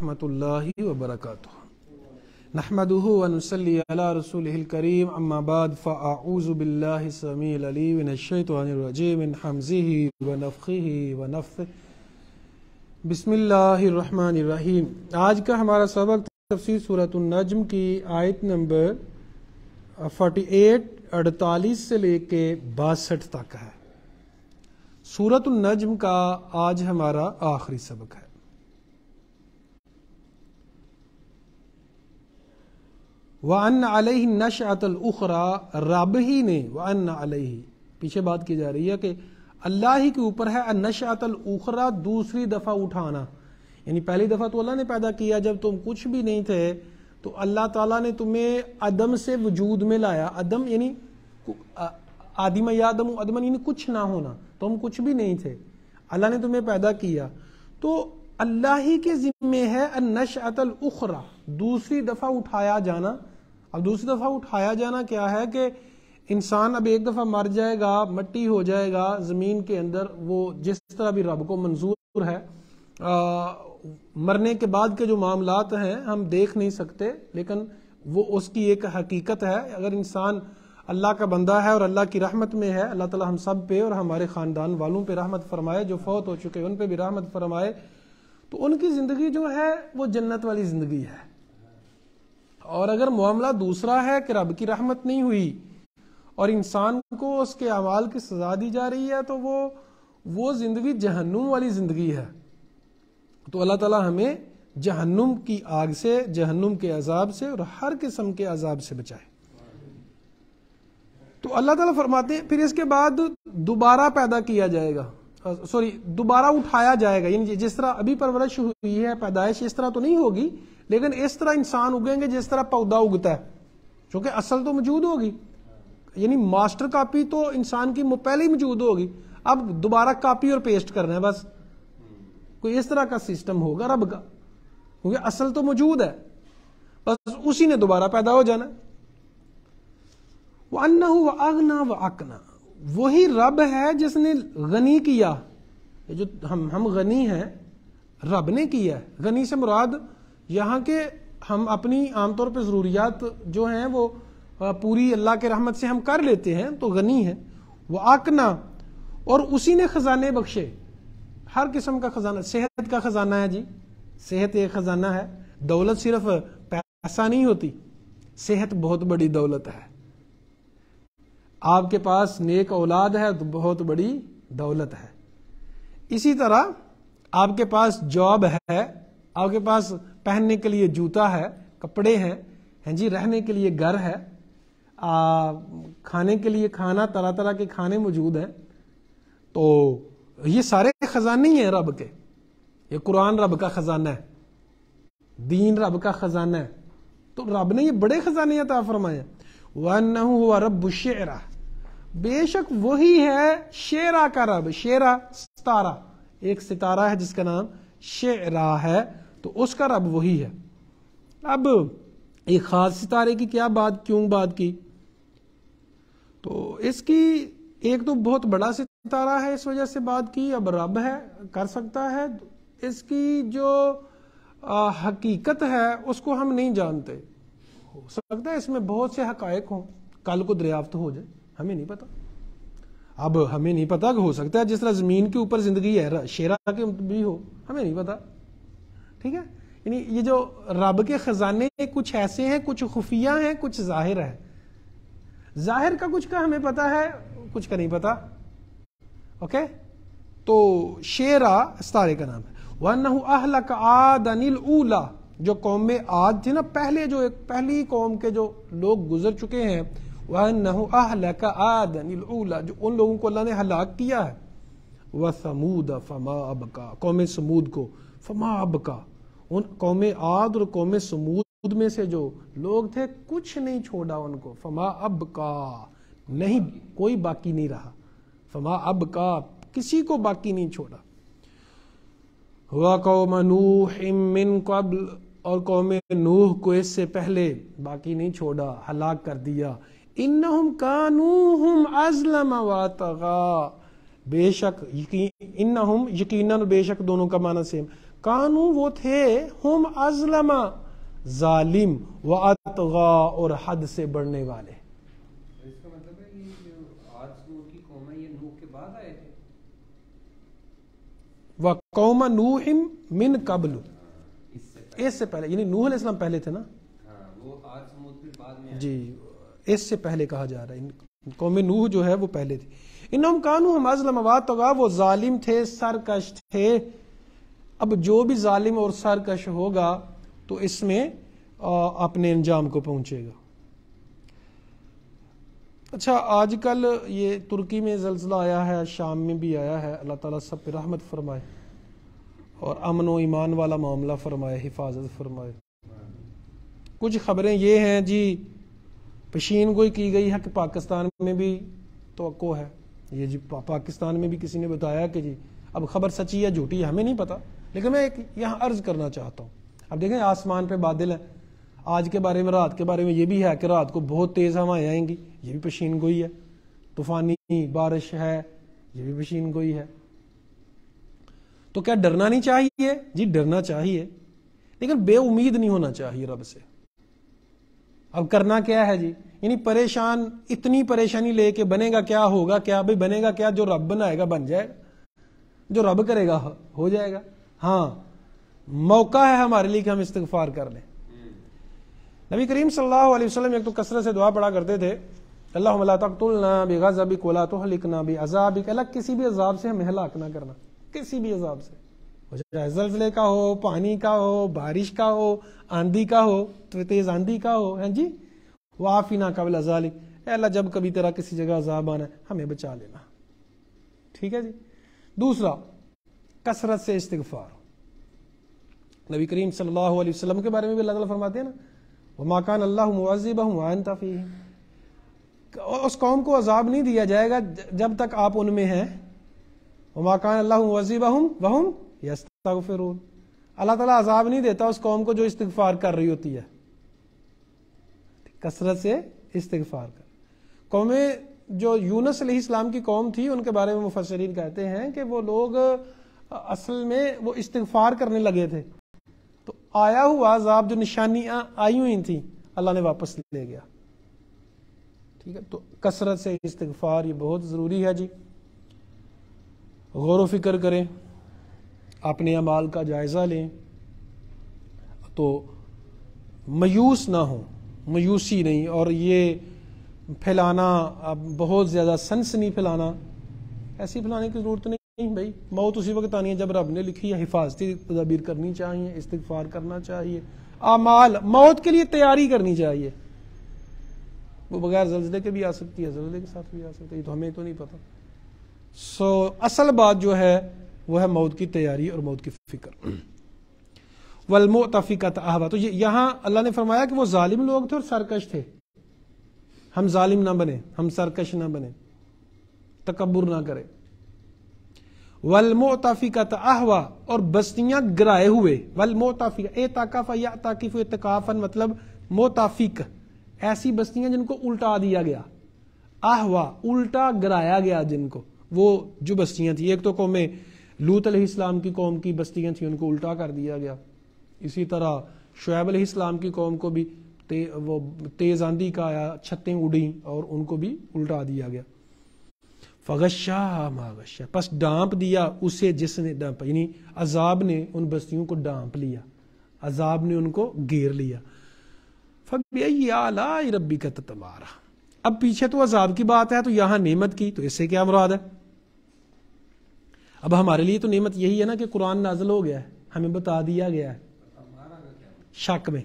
ورحمۃ اللہ وبرکاتہ نحمده ونصلی علی رسولہ الکریم اما بعد فاعوذ باللہ السمیع العلیم من الشیطان الرجیم من حمزہ ونفخہ ونفثہ بسم اللہ الرحمن الرحیم۔ آج کا ہمارا سبق تفسیر سورۃ النجم کی آیت نمبر 48 سے لے کے 62 تک ہے۔ سورۃ النجم کا آج ہمارا آخری سبق ہے۔ وَأَنَّ عَلَيْهِ النَّشْأَةَ الْأُخْرَى، رب ہی نے وَأَنَّ عَلَيْهِ پیچھے بات کی جا رہی ہے کہ اللہ ہی کے اوپر ہے النشأۃ الأخرى، دوسری دفعہ اٹھانا، یعنی پہلی دفعہ تو اللہ نے پیدا کیا جب تم کچھ بھی نہیں تھے، تو اللہ تعالیٰ نے تمہیں عدم سے وجود میں لایا۔ عدم یعنی آدم یادم عدم یعنی کچھ نہ ہونا، تم کچھ بھی نہیں تھے، اللہ نے تمہیں پیدا کیا۔ تو اللہ ہی کے ذمے ہے النشأۃ الأخرى، دوسری دفعہ اٹھایا جانا۔ اب دوسری دفعہ اٹھایا جانا کیا ہے کہ انسان اب ایک دفعہ مر جائے گا، مٹی ہو جائے گا زمین کے اندر، وہ جس طرح بھی رب کو منظور ہے۔ مرنے کے بعد کے جو معاملات ہیں ہم دیکھ نہیں سکتے، لیکن وہ اس کی ایک حقیقت ہے۔ اگر انسان اللہ کا بندہ ہے اور اللہ کی رحمت میں ہے، اللہ تعالی ہم سب پہ اور ہمارے خاندان والوں پہ رحمت فرمائے، جو فوت ہو چکے ان پہ بھی رحمت فرمائے، تو ان کی زندگی جو ہے وہ جنت والی زندگی ہے۔ اور اگر معاملہ دوسرا ہے کہ رب کی رحمت نہیں ہوئی اور انسان کو اس کے اعمال کی سزا دی جا رہی ہے، تو وہ زندگی جہنم والی زندگی ہے۔ تو اللہ تعالی ہمیں جہنم کی آگ سے، جہنم کے عذاب سے اور ہر قسم کے عذاب سے بچائے۔ تو اللہ تعالیٰ فرماتے ہیں پھر اس کے بعد دوبارہ پیدا کیا جائے گا، دوبارہ اٹھایا جائے گا، یعنی جس طرح ابھی پرورش ہوئی ہے، پیدائش اس طرح تو نہیں ہوگی، لیکن اس طرح انسان اگیں گے جس طرح پودا اگتا ہے، چونکہ اصل تو موجود ہوگی، یعنی ماسٹر کاپی تو انسان کی پہلے ہی موجود ہوگی، اب دوبارہ کاپی اور پیسٹ کرنا ہے بس، کوئی اس طرح کا سسٹم ہوگا رب کا، کیونکہ اصل تو موجود ہے، بس اسی نے دوبارہ پیدا ہو جانا۔ وَأَنَّهُ وَأَغْنَى وَأَقْنَى، وہی رب ہے جس نے غنی کیا، جو ہم غنی ہیں رب نے کیا ہے۔ غنی سے مراد یہاں کے ہم اپنی عام طور پہ ضروریات جو ہیں وہ پوری اللہ کے رحمت سے ہم کر لیتے ہیں، تو غنی ہے۔ وَأَقْنَى، اور اسی نے خزانے بخشے، ہر قسم کا خزانہ، صحت کا خزانہ ہے جی، صحت ایک خزانہ ہے، دولت صرف پیسہ نہیں ہوتی، صحت بہت بڑی دولت ہے۔ آپ کے پاس نیک اولاد ہے تو بہت بڑی دولت ہے۔ اسی طرح آپ کے پاس جاب ہے، آپ کے پاس پہننے کے لیے جوتا ہے، کپڑے ہیں جی، رہنے کے لیے گھر ہے، کھانے کے لیے کھانا، طرح طرح کے کھانے موجود ہیں، تو یہ سارے خزانے ہی ہیں رب کے۔ یہ قرآن رب کا خزانہ ہے، دین رب کا خزانہ ہے، تو رب نے یہ بڑے خزانے عطا فرمائے۔ وَأَنَّهُ هُوَ رَبُّ الشِّعْرَى، بے شک وہی ہے شعرا کا رب۔ شعرا ستارہ، ایک ستارہ ہے جس کا نام شعرا ہے، تو اس کا رب وہی ہے۔ اب ایک خاص ستارے کی کیا بات، کیوں بات کی، تو اس کی ایک تو بہت بڑا ستارہ ہے اس وجہ سے بات کی، اب رب ہے کر سکتا ہے، اس کی جو حقیقت ہے اس کو ہم نہیں جانتے، ہو سکتا ہے اس میں بہت سے حقائق ہوں، کل کو دریافت ہو جائے، ہمیں نہیں پتا۔ اب ہمیں نہیں پتا کہ ہو سکتا ہے جس طرح زمین کے اوپر زندگی ہے شیرا کے بھی ہو، ہمیں نہیں پتا، ٹھیک ہے۔ یعنی یہ جو رب کے خزانے کچھ ایسے ہیں، کچھ خفیہ ہیں، کچھ ظاہر ہے۔ ظاہر کا کچھ کا ہمیں پتا ہے، کچھ کا نہیں پتا، اوکے۔ تو شیرا ستارے کا نام ہے۔ وَأَنَّهُ أَهْلَكَ عَادًا الْأُولَى، جو قوم عاد تھی نا، پہلے جو ایک پہلی قوم کے جو لوگ گزر چکے ہیں، وَأَنَّهُ أَهْلَكَ عَادًا الْأُولَى، جو ان لوگوں کو اللہ نے ہلاک کیا ہے۔ وَثَمُودَ فَمَا أَبْقَى، قوم سمود کو، فَمَا أَبْقَى، ان قوم عاد اور قوم سمود میں سے جو لوگ تھے کچھ نہیں چھوڑا ان کو، فما ابقا، نہیں کوئی باقی نہیں رہا، فما ابقا، کسی کو باقی نہیں چھوڑا۔ وقوم نوح من قبل، اور قوم نوح کو اس سے پہلے باقی نہیں چھوڑا، ہلاک کر دیا۔ انہم کانوا ہم اظلم واطغى، بے شک انہم، یقیناً بے شک دونوں کا معنی سیم، کانو وہ تھے ہم ازلم ظالم و اطغا اور حد سے بڑھنے والے. اس کا مطلب ہے یہ جو عاد سمود کی قوم ہے یہ نوح کے بعد آئے تھے. وقوم نوح من قبل، اس سے پہلے، یعنی نوح علیہ السلام پہلے تھے نا. وہ عاد سمود پھر بعد میں جی اس سے پہلے کہا جا رہا ہے، قوم نوح جو ہے وہ پہلے تھی. انہم کانو ہم ازلم و اطغا، وہ ظالم تھے، سرکش تھے. اب جو بھی ظالم اور سرکش ہوگا تو اس میں اپنے انجام کو پہنچے گا. اچھا آج کل یہ ترکی میں زلزلہ آیا ہے، شام میں بھی آیا ہے، اللہ تعالیٰ سب پہ رحمت فرمائے اور امن و ایمان والا معاملہ فرمائے، حفاظت فرمائے. کچھ خبریں یہ ہیں جی پیشین گوئی کی گئی ہے کہ پاکستان میں بھی توقع ہے. یہ جی پاکستان میں بھی کسی نے بتایا کہ جی اب خبر سچی ہے جھوٹی ہے ہمیں نہیں پتا، لیکن میں ایک یہاں عرض کرنا چاہتا ہوں. اب دیکھیں آسمان پہ بادل ہیں، آج کے بارے میں، رات کے بارے میں یہ بھی ہے کہ رات کو بہت تیز ہوائیں آئیں گی، یہ بھی پیشین گوئی ہے. طوفانی بارش ہے، یہ بھی پیشین گوئی ہے. تو کیا ڈرنا نہیں چاہیے؟ جی ڈرنا چاہیے، لیکن بے امید نہیں ہونا چاہیے رب سے. اب کرنا کیا ہے جی؟ یعنی پریشان، اتنی پریشانی لے کے بنے گا کیا، ہوگا کیا؟ بھائی بنے گا کیا؟ جو رب بنائے گا بن جائے گا، جو رب کرے گا ہو جائے گا. ہاں موقع ہے ہمارے لیے کہ ہم استغفار کر لیں. نبی کریم صلی اللہ علیہ وسلم ایک تو کثرت سے دعا پڑھا کرتے تھے، اللہم لا تقتلنا بغضبک ولا تہلکنا بعذابک، اللہ کسی بھی عذاب سے ہمیں ہلاک نہ کرنا، کسی بھی عذاب سے، چاہے زلزلے کا ہو، پانی کا ہو، بارش کا ہو، آندھی کا ہو، تیز آندھی کا ہو. ہیں جی وعافنا قبل ذلک، اے اللہ جب کبھی تیرا کسی جگہ عذاب آنا ہے ہمیں بچا لینا. ٹھیک ہے جی. دوسرا کثرت سے استغفار. نبی کریم صلی اللہ علیہ وسلم کے بارے میں بھی اللہ تعالیٰ فرماتے ہیں نا وما کان اللہ معذبہم وانت فیہم، اس قوم کو عذاب نہیں دیا جائے گا جب تک آپ ان میں ہیں. وما کان اللہ معذبہم وہم یستغفرون، اللہ تعالیٰ عذاب نہیں دیتا اس قوم کو جو استغفار کر رہی ہوتی ہے. کثرت سے استغفار کر. قوم جو یونس علیہ السلام کی قوم تھی ان کے بارے میں مفسرین کہتے ہیں کہ وہ لوگ اصل میں وہ استغفار کرنے لگے تھے، تو آیا ہوا عذاب جو نشانیاں آئی ہوئی تھیں اللہ نے واپس لے گیا. ٹھیک ہے. تو کثرت سے استغفار یہ بہت ضروری ہے جی. غور و فکر کریں، اپنے اعمال کا جائزہ لیں، تو مایوس نہ ہوں، مایوسی نہیں. اور یہ پھیلانا، اب بہت زیادہ سنسنی پھیلانا، ایسی پھیلانے کی ضرورت نہیں بھائی. موت اسی وقت آنی ہے جب رب نے لکھی ہے. حفاظتی تدابیر کرنی چاہیے، استغفار کرنا چاہیے، اعمال موت کے لیے تیاری کرنی چاہیے. وہ بغیر زلزلے کے بھی آ سکتی ہے، زلزلے کے ساتھ بھی آ سکتی ہے، تو ہمیں تو نہیں پتا. اصل بات جو ہے وہ ہے موت کی تیاری اور موت کی فکر. والمؤتفقۃ اہوا، تو یہاں اللہ نے فرمایا کہ وہ ظالم لوگ تھے اور سرکش تھے. ہم ظالم نہ بنے، ہم سرکش نہ بنے، تکبر نہ کرے. والمؤتفقۃ اہوا، اور بستیاں گرائے ہوئے. والمؤتفقۃ اعتکف یعتکف اعتکافا، مطلب مؤتفق ایسی بستیاں جن کو الٹا دیا گیا، اہوا الٹا گرایا گیا جن کو. وہ جو بستیاں تھیں، ایک تو قوم لوط علیہ السلام کی قوم کی بستیاں تھیں ان کو الٹا کر دیا گیا. اسی طرح شعیب علیہ السلام کی قوم کو بھی وہ تیز آندھی کا آیا، چھتیں اڑیں اور ان کو بھی الٹا دیا گیا. فغشاہا ما غشا، پس ڈانپ دیا اسے جس نے ڈانپا، یعنی عذاب نے ان بستیوں کو ڈانپ لیا، عذاب نے ان کو گھیر لیا. فبأي آلاء ربك تتمارى، اب پیچھے تو عذاب کی بات ہے تو یہاں نعمت کی، تو اس سے کیا مراد ہے؟ اب ہمارے لیے تو نعمت یہی ہے نا کہ قرآن نازل ہو گیا ہے، ہمیں بتا دیا گیا ہے. شک میں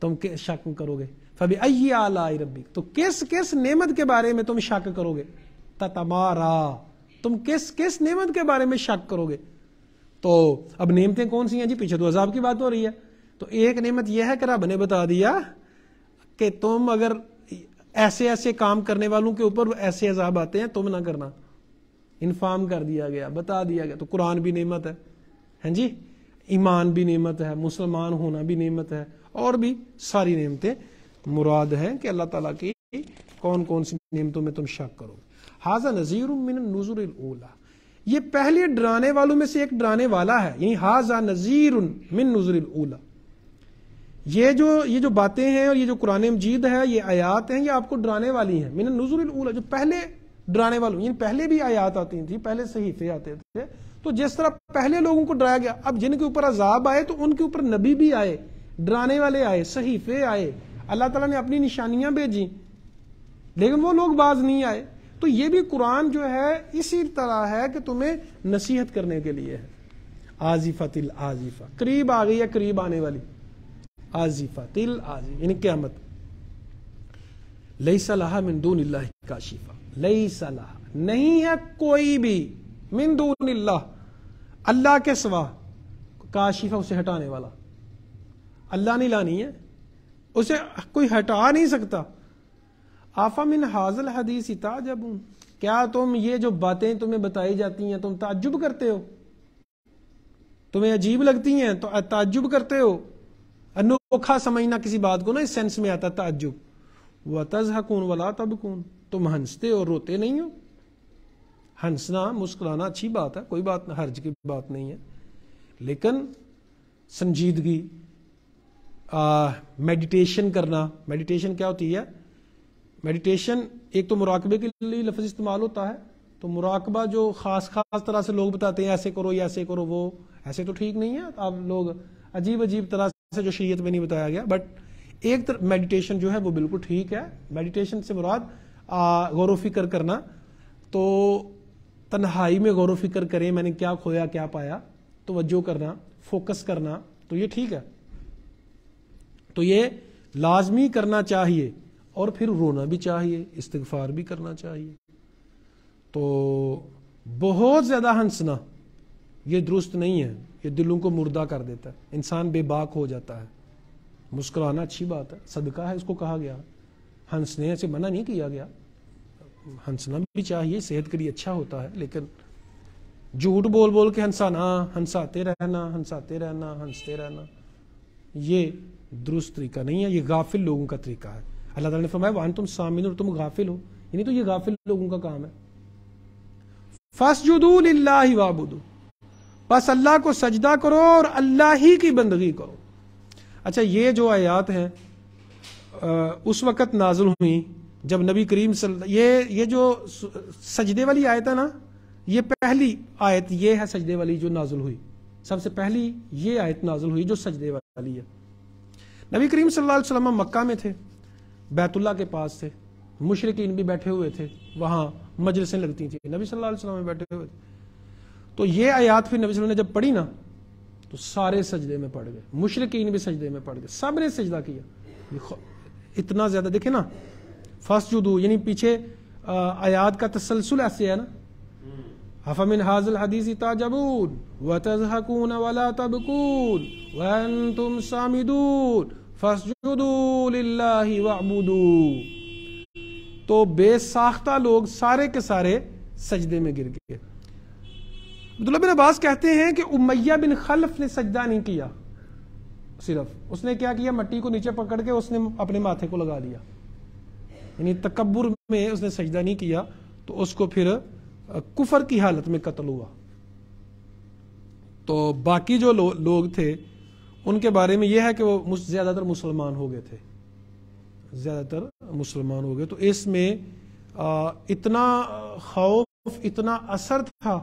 تم شک کرو گے. فبأي آلاء ربك، تو کس نعمت کے بارے میں تم شک کرو گے؟ تتمارا، تم کس نعمت کے بارے میں شک کرو گے؟ تو اب نعمتیں کون سی ہیں جی؟ پیچھے تو عذاب کی بات ہو رہی ہے. تو ایک نعمت یہ ہے کہ رب نے بتا دیا کہ تم اگر ایسے کام کرنے والوں کے اوپر ایسے عذاب آتے ہیں تم نہ کرنا. انفارم کر دیا گیا، بتا دیا گیا. تو قرآن بھی نعمت ہے، ہیں جی، ایمان بھی نعمت ہے، مسلمان ہونا بھی نعمت ہے، اور بھی ساری نعمتیں مراد ہیں کہ اللہ تعالیٰ کی کون کون سی نعمتوں میں تم شک کرو. ھذا نذیر من النذر الاولی، یہ پہلے ڈرانے والوں میں سے ایک ڈرانے والا ہے، یعنی ھذا نذیر من نذر الاولی. یہ جو باتیں ہیں اور یہ جو قرآن مجید ہے، یہ آیات ہیں، یہ آپ کو ڈرانے والی ہیں. من النذر الاولی، جو پہلے ڈرانے والوں، یعنی پہلے بھی آیات آتی تھیں، پہلے صحیفے آتے تھے. تو جس طرح پہلے لوگوں کو ڈرایا گیا، اب جن کے اوپر عذاب آئے تو ان کے اوپر نبی بھی آئے، ڈرانے والے آئے، صحیفے آئے، اللہ تعالیٰ نے اپنی نشانیاں بھیجی، لیکن وہ لوگ باز نہیں آئے. تو یہ بھی قرآن جو ہے اسی طرح ہے کہ تمہیں نصیحت کرنے کے لیے ہے. آزفۃ الآزفہ، قریب آ گئی ہے، قریب آنے والی. آزفۃ الآزفہ یعنی قیامت. لیس لہا من دون اللہ کاشفہ، لیس لہا نہیں ہے کوئی بھی، من دون اللہ اللہ کے سوا، کاشفہ اسے ہٹانے والا. اللہ نہیں لانی ہے، اسے کوئی ہٹا نہیں سکتا. آفا من حاضل حدیث تعجبون، کیا تم یہ جو باتیں تمہیں بتائی جاتی ہیں تم تعجب کرتے ہو؟ تمہیں عجیب لگتی ہیں تو تعجب کرتے ہو؟ انوکھا سمجھنا کسی بات کو نا، اس سینس میں آتا تعجب. وَتَضْحَكُونَ وَلَا تَبْكُونَ، تم ہنستے اور روتے نہیں ہو. ہنسنا مسکرانا اچھی بات ہے، کوئی بات حرج کی بات نہیں ہے، لیکن سنجیدگی، میڈیٹیشن کرنا. میڈیٹیشن کیا ہوتی ہے؟ میڈیٹیشن ایک تو مراقبے کے لیے لفظ استعمال ہوتا ہے. تو مراقبہ جو خاص طرح سے لوگ بتاتے ہیں ایسے کرو یا ایسے کرو، وہ ایسے تو ٹھیک نہیں ہے. آپ لوگ عجیب طرح سے جو شریعت میں نہیں بتایا گیا، بٹ ایک میڈیٹیشن جو ہے وہ بالکل ٹھیک ہے. میڈیٹیشن سے مراد غور و فکر کرنا. تو تنہائی میں غور و فکر کریں، میں نے کیا کھویا کیا پایا، توجہ کرنا، فوکس کرنا، تو یہ ٹھیک ہے. تو یہ لازمی کرنا چاہیے، اور پھر رونا بھی چاہیے، استغفار بھی کرنا چاہیے. تو بہت زیادہ ہنسنا یہ درست نہیں ہے، یہ دلوں کو مردہ کر دیتا ہے، انسان بے باک ہو جاتا ہے. مسکرانا اچھی بات ہے، صدقہ ہے، اس کو کہا گیا. ہنسنے سے منع نہیں کیا گیا، ہنسنا بھی چاہیے، صحت کے لیے اچھا ہوتا ہے، لیکن جھوٹ بول کے ہنسانا، ہنساتے رہنا، ہنستے رہنا، یہ درست طریقہ نہیں ہے، یہ غافل لوگوں کا طریقہ ہے. اللہ تعالیٰ نے فرمایا وَأَنْتُمْ سَامِنُونَ، اور تم غافل ہو، یعنی تو یہ غافل لوگوں کا کام ہے. فَاسْجُدُوا لِلَّهِ وَاعْبُدُوا، بس اللہ کو سجدہ کرو اور اللہ ہی کی بندگی کرو. اچھا، یہ جو آیات ہیں اس وقت نازل ہوئی جب نبی کریم یہ جو سجدے والی آیت ہے نا، یہ پہلی آیت یہ ہے سجدے والی جو نازل ہوئی. سب سے پہلی یہ آیت نازل ہوئی جو سجدے والی ہے. نبی کریم صلی اللہ علیہ وسلم مکہ میں تھے، بیت اللہ کے پاس تھے، مشرکین بھی بیٹھے ہوئے تھے، وہاں مجلسیں لگتی تھیں، نبی صلی اللہ علیہ وسلم میں بیٹھے ہوئے تھے. تو یہ آیات پھر نبی صلی اللہ علیہ وسلم نے جب پڑھی نا تو سارے سجدے میں پڑ گئے، مشرکین بھی سجدے میں پڑ گئے، سب نے سجدہ کیا. اتنا زیادہ دیکھیں نا، فاسجدوا یعنی پیچھے آیات کا تسلسل ایسے ہے نا، أَفَمِنْ هَذَا الْحَدِيثِ تَعْجَبُونَ وَتَضْحَكُونَ وَلَا تَبْكُونَ وَأَنْتُمْ سَامِدُونَ فَاسْجُدُوا لِلَّهِ وَاعْبُدُوا. تو بے ساختہ لوگ سارے کے سارے سجدے میں گر گئے. عبداللہ بن عباس کہتے ہیں کہ امیہ بن خلف نے سجدہ نہیں کیا، صرف اس نے کیا کیا، مٹی کو نیچے پکڑ کے اس نے اپنے ماتھے کو لگا لیا، یعنی تکبر میں اس نے سجدہ نہیں کیا. تو اس کو پھر کفر کی حالت میں قتل ہوا. تو باقی جو لوگ تھے ان کے بارے میں یہ ہے کہ وہ زیادہ تر مسلمان ہو گئے تھے، زیادہ تر مسلمان ہو گئے. تو اس میں اتنا خوف، اتنا اثر تھا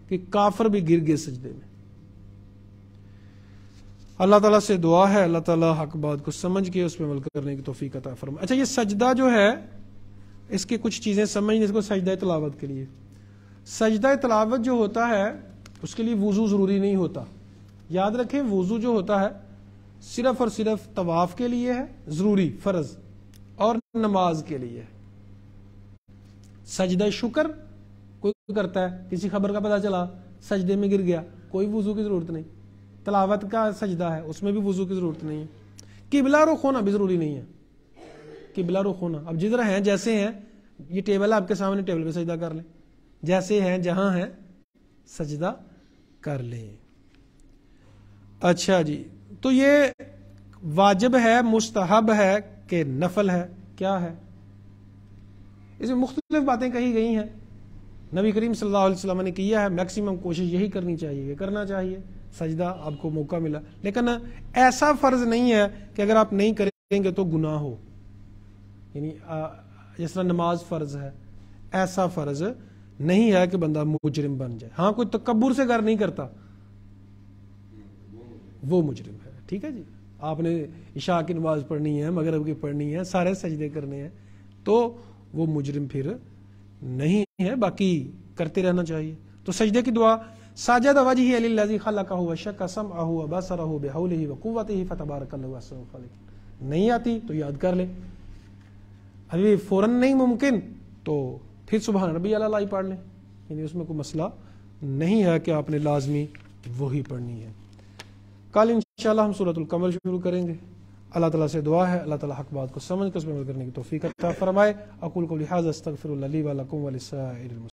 کہ کافر بھی گر گئے سجدے میں. اللہ تعالیٰ سے دعا ہے اللہ تعالیٰ حق بات کو سمجھ کے اس پہ عمل کرنے کی توفیق عطا فرمائے. اچھا، یہ سجدہ جو ہے اس کی کچھ چیزیں سمجھیں، اس کو سجدہ تلاوت کے لیے. سجدہ تلاوت جو ہوتا ہے اس کے لیے وضو ضروری نہیں ہوتا. یاد رکھیں، وضو جو ہوتا ہے صرف اور صرف طواف کے لیے ہے، ضروری فرض، اور نماز کے لیے. سجدہ شکر کوئی کرتا ہے، کسی خبر کا پتہ چلا سجدے میں گر گیا، کوئی وضو کی ضرورت نہیں. تلاوت کا سجدہ ہے، اس میں بھی وضو کی ضرورت نہیں ہے. قبلہ رخ ہونا بھی ضروری نہیں ہے، قبلہ رخ ہونا. اب جدھر ہیں جیسے ہیں، یہ ٹیبل ہے آپ کے سامنے، ٹیبل پہ سجدہ کر لیں، جیسے ہیں جہاں ہیں سجدہ کر لیں. اچھا جی، تو یہ واجب ہے، مستحب ہے کہ نفل ہے، کیا ہے؟ اس میں مختلف باتیں کہی گئی ہیں. نبی کریم صلی اللہ علیہ وسلم نے کیا ہے، میکسیمم کوشش یہی کرنی چاہیے، یہ کرنا چاہیے سجدہ، آپ کو موقع ملا، لیکن ایسا فرض نہیں ہے کہ اگر آپ نہیں کریں گے تو گناہ ہو، یعنی جس طرح نماز فرض ہے، ایسا فرض نہیں ہے کہ بندہ مجرم بن جائے. ہاں کوئی تکبر سے گر نہیں کرتا وہ مجرم ہے. ٹھیک ہے جی، آپ نے عشاء کی نماز پڑھنی ہے، مغرب کی پڑھنی ہے، سارے سجدے کرنے ہیں، تو وہ مجرم پھر نہیں ہے، باقی کرتے رہنا چاہیے. تو سجدے کی دعا، ساجد وجہی للذی خلقہ وشق سمعہ وبصرہ بحولہ وقوتہ فتبارک اللہ احسن الخالقین. نہیں آتی تو یاد کر لے، ابھی فوراً نہیں ممکن تو پھر سبحان ربی الاعلی ہی پڑھ لیں، یعنی اس میں کوئی مسئلہ نہیں ہے کہ آپ نے لازمی وہی پڑھنی ہے. کل انشاءاللہ ہم سورۃ القمر شروع کریں گے. اللہ تعالیٰ سے دعا ہے اللہ تعالیٰ حق بات کو سمجھ کر اس پر عمل کرنے کی توفیق عطا فرمائے. اقول قولی ھذا استغفر اللہ لی ولکم ولسائر المسلمین.